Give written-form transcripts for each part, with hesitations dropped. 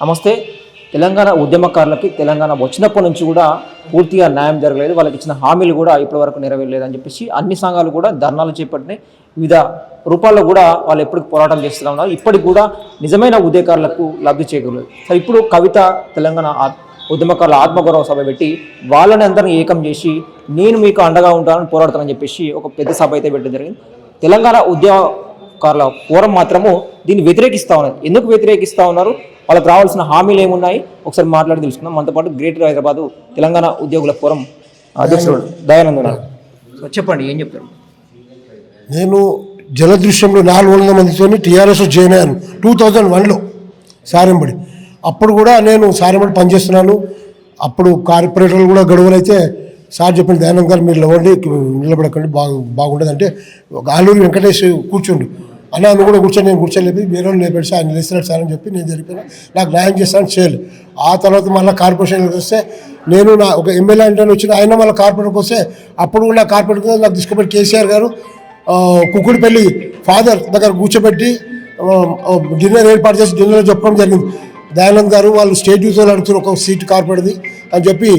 నమస్తే. తెలంగాణ ఉద్యమకారులకి తెలంగాణ వచ్చినప్పటి నుంచి కూడా పూర్తిగా న్యాయం జరగలేదు. వాళ్ళకి ఇచ్చిన హామీలు కూడా ఇప్పటివరకు నెరవేరలేదని చెప్పేసి అన్ని సంఘాలు కూడా ధర్నాలు చేపట్టినాయి. వివిధ రూపాల్లో కూడా వాళ్ళు ఎప్పటికి పోరాటం చేస్తూ ఉన్నారు. ఇప్పటికి కూడా నిజమైన ఉద్యమకారులకు లబ్ధి చేకూరలేదు. సో ఇప్పుడు కవిత తెలంగాణ ఉద్యమకారుల ఆత్మగౌరవ సభ పెట్టి వాళ్ళని అందరినీ ఏకం చేసి నేను మీకు అండగా ఉంటానని పోరాడతానని చెప్పేసి ఒక పెద్ద సభ అయితే పెట్టడం జరిగింది. తెలంగాణ ఉద్యమకారుల ఫోరం మాత్రము దీన్ని వ్యతిరేకిస్తూ ఉన్నారు. ఎందుకు వ్యతిరేకిస్తూ ఉన్నారు, వాళ్ళకి రావాల్సిన హామీలు ఏమున్నాయి ఒకసారి మాట్లాడి తెలుసుకుందాం. మనతో పాటు గ్రేటర్ హైదరాబాద్ తెలంగాణ ఉద్యోగుల ఫోరం అధ్యక్షుడు దయానంద్ ఉన్నారు. సో చెప్పండి, ఏం చెప్తారు? నేను జలదృశ్యంలో 400 మందితో టీఆర్ఎస్ జాయిన్ అయ్యాను 2001లో సారెంబడి. అప్పుడు కూడా నేను సారెంబడి పనిచేస్తున్నాను. అప్పుడు కార్పొరేటర్లు కూడా గడువులు అయితే సార్ చెప్పిన దయానంద్ గారు మీరు లేవండి, నిలబడకండి, బాగుండదు అంటే ఆలూరు వెంకటేష్ కూర్చుండు, అన్న నువ్వు కూడా కూర్చొని, నేను కూర్చోలేపి వేరే వాళ్ళు లేపాడు సార్, ఆయన లేస్తున్నాడు సార్ అని చెప్పి నేను జరిపిన నాకు న్యాయం చేస్తాను చేయలేదు. ఆ తర్వాత మళ్ళీ కార్పొరేషన్కి వస్తే నేను నా ఒక ఎమ్మెల్యే అంటే వచ్చిన ఆయన మళ్ళీ కార్పొరేటర్కి వస్తే అప్పుడు కూడా కార్పొరేటర్ నాకు తీసుకుపోయి కేసీఆర్ గారు కుక్కుడిపల్లి ఫాదర్ దగ్గర కూర్చోబెట్టి డిన్నర్ ఏర్పాటు చేసి డిన్నర్ చెప్పడం జరిగింది. దయానంద్ గారు వాళ్ళు స్టేట్ యూత్లో అడుగుతారు ఒక సీట్ కార్పొరేటర్ది అని చెప్పి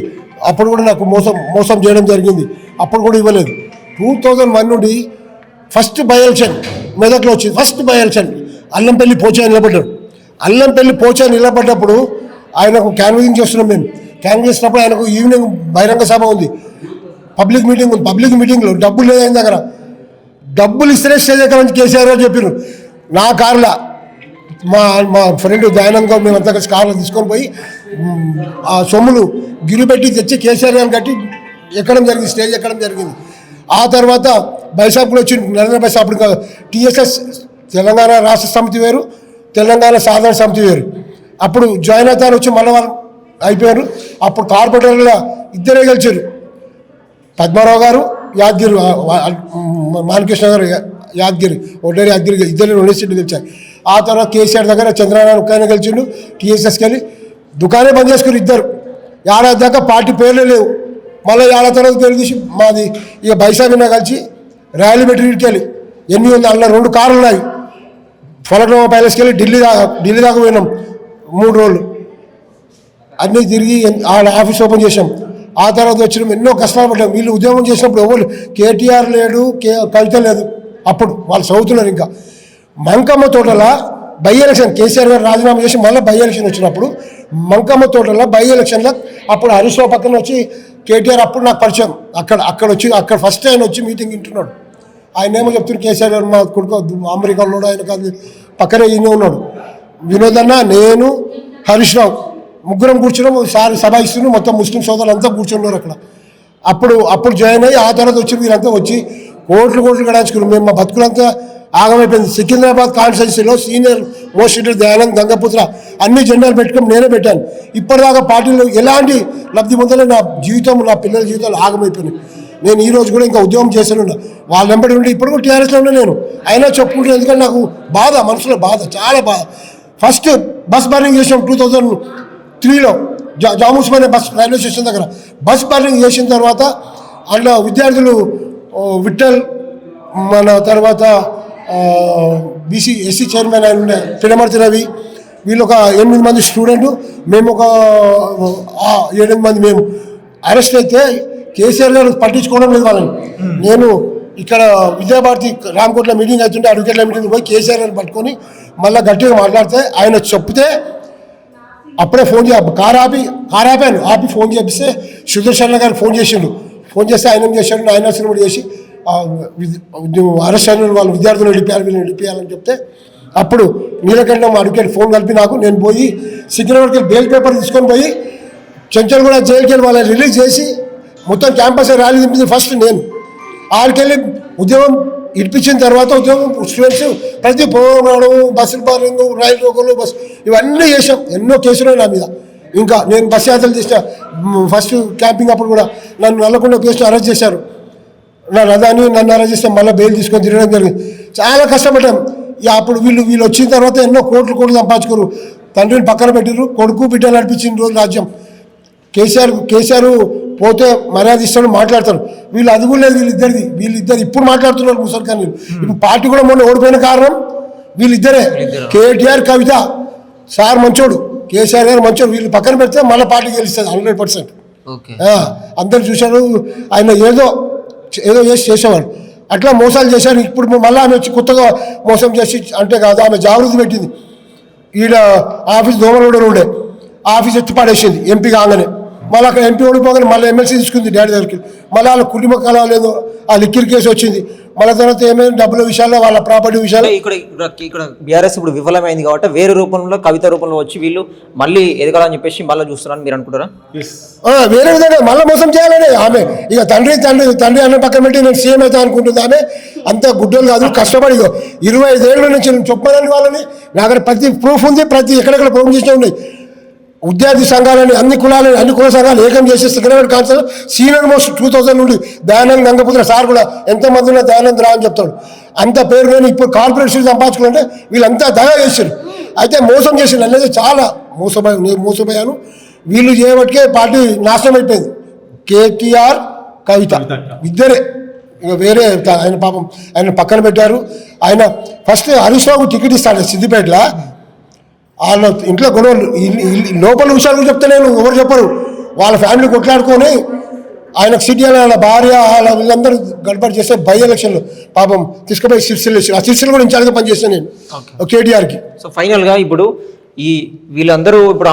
అప్పుడు కూడా నాకు మోసం చేయడం జరిగింది. అప్పుడు కూడా ఇవ్వలేదు. 2001 నుండి ఫస్ట్ బై ఎలక్షన్ మెదక్లో వచ్చింది. ఫస్ట్ బై ఎలక్షన్ అల్లంపల్లి పోచా నిలబడ్డాడు. అల్లంపల్లి పోచా నిలబడ్డప్పుడు ఆయనకు క్యాన్వసింగ్ చేస్తున్నాం మేము. క్యాన్వసింగ్ చేసినప్పుడు ఆయనకు ఈవినింగ్ బహిరంగ సభ ఉంది, పబ్లిక్ మీటింగ్ ఉంది. పబ్లిక్ మీటింగ్లో డబ్బులు లేదు ఆయన దగ్గర. డబ్బులు ఇస్తేనే స్టేజ్ ఎక్కడి కేసీఆర్ గారు చెప్పారు. నా కార్లో మా ఫ్రెండ్ దయానంద్ గారు మేమంతా కలిసి కార్లో తీసుకొని పోయి ఆ సొమ్ములు గిరిపెట్టి తెచ్చి కేసీఆర్ గారిని కట్టి ఎక్కడం జరిగింది, స్టేజ్ ఎక్కడం జరిగింది. ఆ తర్వాత బైసాపులు వచ్చి నరేంద్ర బైసాపుడు టీఎస్ఎస్ తెలంగాణ రాష్ట్ర సమితి వేరు, తెలంగాణ సాధారణ సమితి వేరు. అప్పుడు జాయిన్ అవుతారు వచ్చి మళ్ళీ వాళ్ళు అయిపోయారు. అప్పుడు కార్పొరేటర్ల ఇద్దరే గెలిచారు, పద్మారావు గారు యాదగిరి, మానకృష్ణ గారు యాదగిరి, ఒడ్డేరి యాదగిరి, ఇద్దరు 2 సీట్లు గెలిచారు. ఆ తర్వాత కేసీఆర్ దగ్గర చంద్రనారాయణ ఒక్కైనా గెలిచిండు. టీఎస్ఎస్కి వెళ్ళి దుకాణే బంద్ చేసుకుని ఇద్దరు. ఏడాది దాకా పార్టీ పేర్లే లేవు. మళ్ళీ ఏడాది తర్వాత పేరు తీసి మాది ఇక బైసాగిన కలిసి ర్యాలీ పెట్టి వెళ్ళి 800 అందులో 2 కార్లు ఉన్నాయి. ఫలక్నామా ప్యాలెస్కి వెళ్ళి ఢిల్లీ దాకా పోయినాం 3 రోజులు. అన్నీ తిరిగి ఆఫీస్ ఓపెన్ చేసాం. ఆ తర్వాత వచ్చినాం, ఎన్నో కష్టాలు పడ్డాం. వీళ్ళు ఉద్యమం చేసినప్పుడు ఎవరు కేటీఆర్ లేడు, కవిత లేదు. అప్పుడు వాళ్ళు చదువుతున్నారు. ఇంకా మంకమ్మ తోటల బై ఎలక్షన్ కేసీఆర్ గారు రాజీనామా చేసి మళ్ళీ బై ఎలక్షన్ వచ్చినప్పుడు మంకమ్మ తోటల బై ఎలక్షన్లో అప్పుడు హరీష్ రావు పక్కన వచ్చి కేటీఆర్ అప్పుడు నాకు పరిచయం. అక్కడ ఫస్ట్ ఆయన వచ్చి మీటింగ్ వింటున్నాడు. ఆయన ఏమో చెప్తున్నారు, కేసీఆర్ గారు మా కొడుకు అమెరికాలో ఉన్నాడు, ఆయన కాదు పక్కనే ఈయన ఉన్నాడు. వినోద్ అన్న, నేను, హరీష్ రావు ముగ్గురం కూర్చున్నాం. సార్ సభ ఇస్తున్నాం, మొత్తం ముస్లిం సోదరులు అంతా కూర్చున్నారు అక్కడ. అప్పుడు జాయిన్ అయ్యి ఆ తర్వాత వచ్చి వీరంతా వచ్చి కోట్లు గడాచుకున్నాం. మేము మా బతుకులంతా ఆగమైపోయింది. సికింద్రాబాద్ కాన్స్టిట్యున్సీలో senior most leader Dayanand Gangaputra అన్ని జెండాలు పెట్టుకొని నేనే పెట్టాను. ఇప్పటిదాకా పార్టీలో ఎలాంటి లబ్ధి పొందలే. నా జీవితం, నా పిల్లల జీవితాలు ఆగమైపోయినాయి. నేను ఈ రోజు కూడా ఇంకా ఉద్యమం చేశాను. వాళ్ళ వెంబడి ఉండి ఇప్పుడు కూడా టీఆర్ఎస్లో ఉన్నా నేను. అయినా చెప్పుకుంటున్నాను, ఎందుకంటే నాకు బాధ, మనసులో బాధ, చాలా బాధ. ఫస్ట్ బస్ బర్నింగ్ చేసాం 2003లో జాముస్మనే బస్ రైల్వే స్టేషన్ దగ్గర. బస్ బర్నింగ్ చేసిన తర్వాత అందులో విద్యార్థులు విఠల్, మన తర్వాత బీసీ ఎస్సీ చైర్మన్ ఆయన ఉండే పినమర్తి రవి, వీళ్ళు ఒక 8 మంది స్టూడెంట్, మేము ఒక 7 మంది మేము అరెస్ట్ అయితే కేసీఆర్ గారు పట్టించుకోవడం లేదు వాళ్ళని. నేను ఇక్కడ విద్యాభారతి రామకోట్ల మీటింగ్ అవుతుంటే అడ్వకేట్ల మీటింగ్ పోయి కేసీఆర్ గారిని పట్టుకొని మళ్ళీ గట్టిగా మాట్లాడితే ఆయన చెప్తే అప్పుడే ఫోన్ కారు ఆపి ఫోన్ చేపిస్తే సుదర్శన్ గారు ఫోన్ చేసిండు. ఫోన్ చేస్తే ఆయన ఏం చేశాడు, ఆయన కూడా చేసి అరెస్ట్ అయిన వాళ్ళు విద్యార్థులు వెళ్ళిపోయాలని చెప్తే అప్పుడు నీలకంఠం అడ్వకేట్ ఫోన్ కలిపి నాకు, నేను పోయి సికింద్రాబాద్కి బెయిల్ పేపర్ తీసుకొని పోయి చెంచల్ కూడా జైలుకి వెళ్ళి వాళ్ళని రిలీజ్ చేసి మొత్తం క్యాంపస్ ర్యాలీ తిప్పింది ఫస్ట్ నేను. ఆడికెళ్ళి ఉద్యమం ఇడిపించిన తర్వాత ఉద్యోగం స్టూడెంట్స్ ప్రతి పోవడం, బస్సులు పార్కింగ్, రైలు రోకలు, బస్సు ఇవన్నీ చేసాం. ఎన్నో కేసులు నా మీద. ఇంకా నేను బస్ యాత్రలు చేసిన ఫస్ట్ క్యాంపింగ్ అప్పుడు కూడా నన్ను నల్లకొండ కేసులో అరెస్ట్ చేశారు. నా రథాన్ని నన్ను అరెస్ట్ చేస్తే మళ్ళీ బెయిల్ తీసుకొని తిరగడం జరిగింది. చాలా కష్టపడ్డాం. అప్పుడు వీళ్ళు వచ్చిన తర్వాత ఎన్నో కోట్లు సంపాదించుకోరు. తండ్రిని పక్కన పెట్టిరు, కొడుకు బిడ్డ నడిపించిన రోజు రాజ్యం. కేసీఆర్ పోతే మర్యాద ఇస్తాడు, మాట్లాడతారు. వీళ్ళు అది కూడా లేదు వీళ్ళిద్దరు ఇప్పుడు మాట్లాడుతున్నారు ముసలి కానీ. ఇప్పుడు పార్టీ కూడా మొన్న ఓడిపోయిన కారణం వీళ్ళిద్దరే, కేటీఆర్ కవిత. సార్ మంచోడు, కేసీఆర్ గారు మంచిగా వీళ్ళు పక్కన పెడితే మళ్ళీ పార్టీ గెలుస్తుంది 100%. ఓకే. అందరు చూశారు ఆయన ఏదో చేసేవాడు, అట్లా మోసాలు చేశారు. ఇప్పుడు మళ్ళీ ఆమె వచ్చి కొత్తగా మోసం చేసి అంటే కాదు, ఆమె జాగృతి పెట్టింది. ఈడ ఆఫీస్ దోమలగూడ ఉండే ఆఫీస్ ఎత్తి పడేసింది ఎంపీ కాగానే. మళ్ళీ అక్కడ ఎంపీ ఓడిపోగానే మళ్ళీ ఎమ్మెల్సీ తీసుకుంది డాడీ దగ్గరికి. మళ్ళీ వాళ్ళ కుటుంబ కళ లేదు, ఆ లిక్కిర్ కేసు వచ్చింది. మళ్ళీ తర్వాత ఏమైనా డబ్బుల విషయాల్లో వాళ్ళ ప్రాపర్టీ విషయాలు ఇక్కడ బీఆర్ఎస్ ఇప్పుడు విఫలమైంది కాబట్టి వేరే రూపంలో కవిత రూపంలో వచ్చి వీళ్ళు మళ్ళీ ఎదగాలని చెప్పేసి మళ్ళీ చూస్తున్నారని మీరు అనుకుంటారా? వేరే విధంగా మళ్ళీ మోసం చేయాలని ఆమె ఇక తండ్రి అన్న పక్కన పెట్టి నేను సీఎం అవుతా అనుకుంటుంది. ఆమె అంత గుడ్డలు కాదు, కష్టపడి 25 ఏళ్ళ నుంచి నేను చెప్పాలని వాళ్ళని నాకు ప్రతి ప్రూఫ్ ఉంది, ప్రతి ఎక్కడెక్కడ ప్రూఫ్ చేసినా ఉన్నాయి. విద్యార్థి సంఘాలని అన్ని కుల సంఘాలు ఏకం చేసి సికింద్రాబాద్ కాన్సల్ సీనియర్ మోస్ట్ 2000 నుండి దయానంద్ గంగపుత్ర సార్ కూడా ఎంతమంది ఉన్నా దయానంద్ రా అని చెప్తాడు. అంత పేరు కానీ ఇప్పుడు కార్పొరేషన్ సంపాదించుకుంటే వీళ్ళంతా దగా చేశారు. అయితే మోసం చేసిండు అనేది చాలా మోసపోయాను. వీళ్ళు చేయబట్టే పార్టీ నాశనం అయిపోయింది. కేటీఆర్ కవిత ఇద్దరే, ఇక వేరే ఆయన పాపం ఆయన పక్కన పెట్టారు. ఆయన ఫస్ట్ హరీష్ రావుకు టికెట్ ఇస్తాడు సిద్దిపేటలో. వాళ్ళ ఇంట్లో గొడవలు లోపల విషయాలు కూడా చెప్తే నేను ఎవరు చెప్పరు. వాళ్ళ ఫ్యామిలీ కొట్లాడుకొని ఆయనకు సిటీ వాళ్ళ భార్య వాళ్ళ వీళ్ళందరూ గడపడి చేస్తే బై ఎలక్షన్లో పాపం తీసుకుపోయి సిరిసిల్ల వేసి ఆ సిరిసిల్ల కూడా ఇన్ఛార్జ్గా పనిచేస్తాను నేను కేటీఆర్కి. సో ఫైనల్గా ఇప్పుడు ఈ వీళ్ళందరూ ఇప్పుడు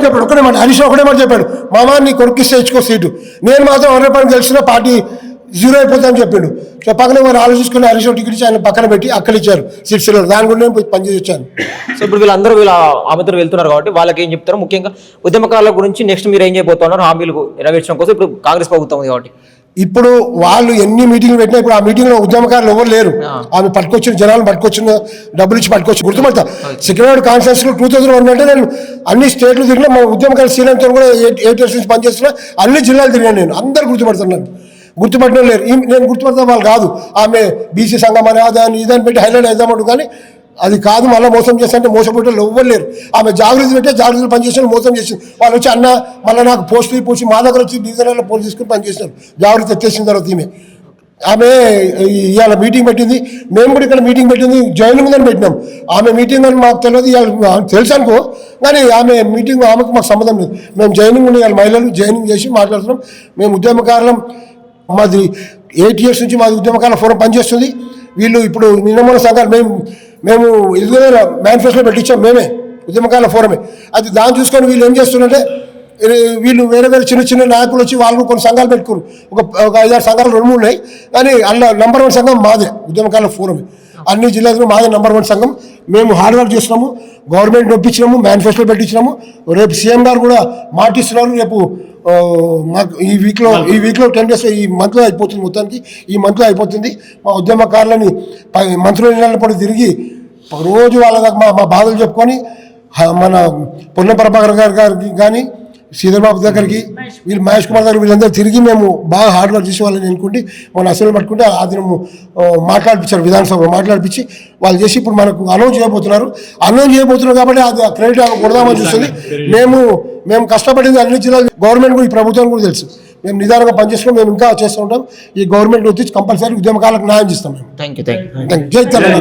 చెప్పాడు ఒకటే మాట, హరీష్ ఒకటే మాట చెప్పాడు, మామా నీ కొడుకిస్తే ఇచ్చుకో సీటు, నేను మాత్రం 100% గెలిచిన పార్టీ 0 అయిపోతుందని చెప్పిండు. సో పక్కన వారు ఆలోచించుకుని హరీష్ టికెట్ ఇచ్చి ఆయన పక్కన పెట్టి అక్కడ ఇచ్చారు సిరిసిల్ల. దాని కూడా నేను పనిచేసి వచ్చాను. సో ఇప్పుడు వీళ్ళందరూ ఆమెతో వెళ్తున్నారు కాబట్టి వాళ్ళకి ఏం చెప్తారు, ముఖ్యంగా ఉద్యమకారుల గురించి నెక్స్ట్ మీరు ఏం చేయబోతున్నారు హామీలు నెరవేర్చడం కోసం? ఇప్పుడు కాంగ్రెస్ ప్రభుత్వం ఉంది కాబట్టి ఇప్పుడు వాళ్ళు ఎన్ని మీటింగ్లు పెట్టినా ఇప్పుడు ఆ మీటింగ్లో ఉద్యమకారులు ఎవరు లేరు. ఆమె పట్టుకొచ్చిన జనాలు పట్టుకొచ్చిన డబ్బులు ఇచ్చి పట్టుకొచ్చి గుర్తుపడతా. సికింద్రాబాద్ కాన్ఫరెన్స్లో 2001 అంటే నేను అన్ని స్టేట్లు తిరిగినా, మా ఉద్యమకారులు సీనియర్తో కూడా 8 years నుంచి పనిచేస్తున్నా, అన్ని జిల్లాలు తిరిగాను నేను. అందరు గుర్తుపడుతున్నాను, గుర్తుపట్టడం లేరు. నేను గుర్తుపడతాను వాళ్ళు కాదు. ఆమె బీసీ సంఘం అని అదాన్ని ఇదాన్ని పెట్టి హైలైట్ అవుదామంటు, కానీ అది కాదు. మళ్ళీ మోసం చేస్తాంటే మోసపోయేటోళ్ళు ఎవ్వరు లేరు. ఆమె జాగృతి పెట్టే జాగృతిలో పనిచేసిన మోసం చేసింది. వాళ్ళు వచ్చి అన్న మళ్ళీ నాకు పోస్టులు పూసి మా దగ్గర వచ్చి డివిజన్లో పోస్ట్ తీసుకుని పనిచేసినారు. జాగృతి ఎత్తేసిన తర్వాత ఆమె ఇవాళ మీటింగ్ పెట్టింది. మేము కూడా ఇక్కడ మీటింగ్ పెట్టింది, జాయినింగ్ ఉందని పెట్టినాం. ఆమె మీటింగ్ అని మాకు తెలియదు, ఇవాళ తెలుసు అనుకో, కానీ ఆమె మీటింగ్ ఆమెకు మాకు సంబంధం లేదు. మేము జాయినింగ్ ఉండి ఇవాళ మహిళలు జాయినింగ్ చేసి మాట్లాడుతున్నాం. మేము ఉద్యమకారులం. మాది 8 years నుంచి మాది ఉద్యమకారుల ఫోరం పనిచేస్తుంది. వీళ్ళు ఇప్పుడు నిన్నమూల సంఘాలు మేము ఎదుగుదల మేనిఫెస్టోలో పెట్టించాం, మేమే ఉద్యమకారుల ఫోరమే. అది దాన్ని చూసుకొని వీళ్ళు ఏం చేస్తున్నారంటే వీళ్ళు వేరే చిన్న నాయకులు వచ్చి వాళ్ళు కొన్ని సంఘాలు పెట్టుకున్నారు. ఒక 5-6 సంఘాలు 2-3 ఉన్నాయి, కానీ అందులో నంబర్ 1 సంఘం మాదే ఉద్యమకారుల ఫోరమే. అన్ని జిల్లాలో మాదే నంబర్ 1 సంఘం. మేము హార్డ్ వర్క్ చేస్తున్నాము, గవర్నమెంట్ ఒప్పించినాము, మేనిఫెస్టో పెట్టించినాము. రేపు సీఎం గారు కూడా మాటిస్తున్నారు. రేపు మాకు ఈ వీక్లో 10 days ఈ మంత్లో అయిపోతుంది, మొత్తానికి ఈ మంత్లో అయిపోతుంది. మా ఉద్యమకారులని మంత్రుల నెలల పాటు తిరిగి రోజు వాళ్ళ మా బాధలు చెప్పుకొని మన పొన్న ప్రభాకర్ గారికి కానీ శ్రీధర్బాబు దగ్గరికి వీళ్ళు మహేష్ కుమార్ దగ్గర వీళ్ళందరూ తిరిగి మేము బాగా హార్డ్ వర్క్ చేసి వాళ్ళని ఎన్నుకుంటే మన అసలు పట్టుకుంటే ఆ దినము మాట్లాడిపించారు, విధానసభలో మాట్లాడిపించి వాళ్ళు చేసి ఇప్పుడు మనకు అనౌన్స్ చేయబోతున్నారు కాబట్టి అది క్రెడిట్ కొడదామని చూస్తుంది. మేము కష్టపడింది అన్ని జిల్లాలు గవర్నమెంట్ కూడా ఈ ప్రభుత్వం కూడా తెలుసు. మేము నిదానంగా పనిచేస్తున్నాం, మేము ఇంకా చేస్తూ ఉంటాం. ఈ గవర్నమెంట్ వచ్చి కంపల్సరీ ఉద్యమకాలకు న్యాయం చేస్తాం. మేము థ్యాంక్ యూ. జై తెలంగాణ.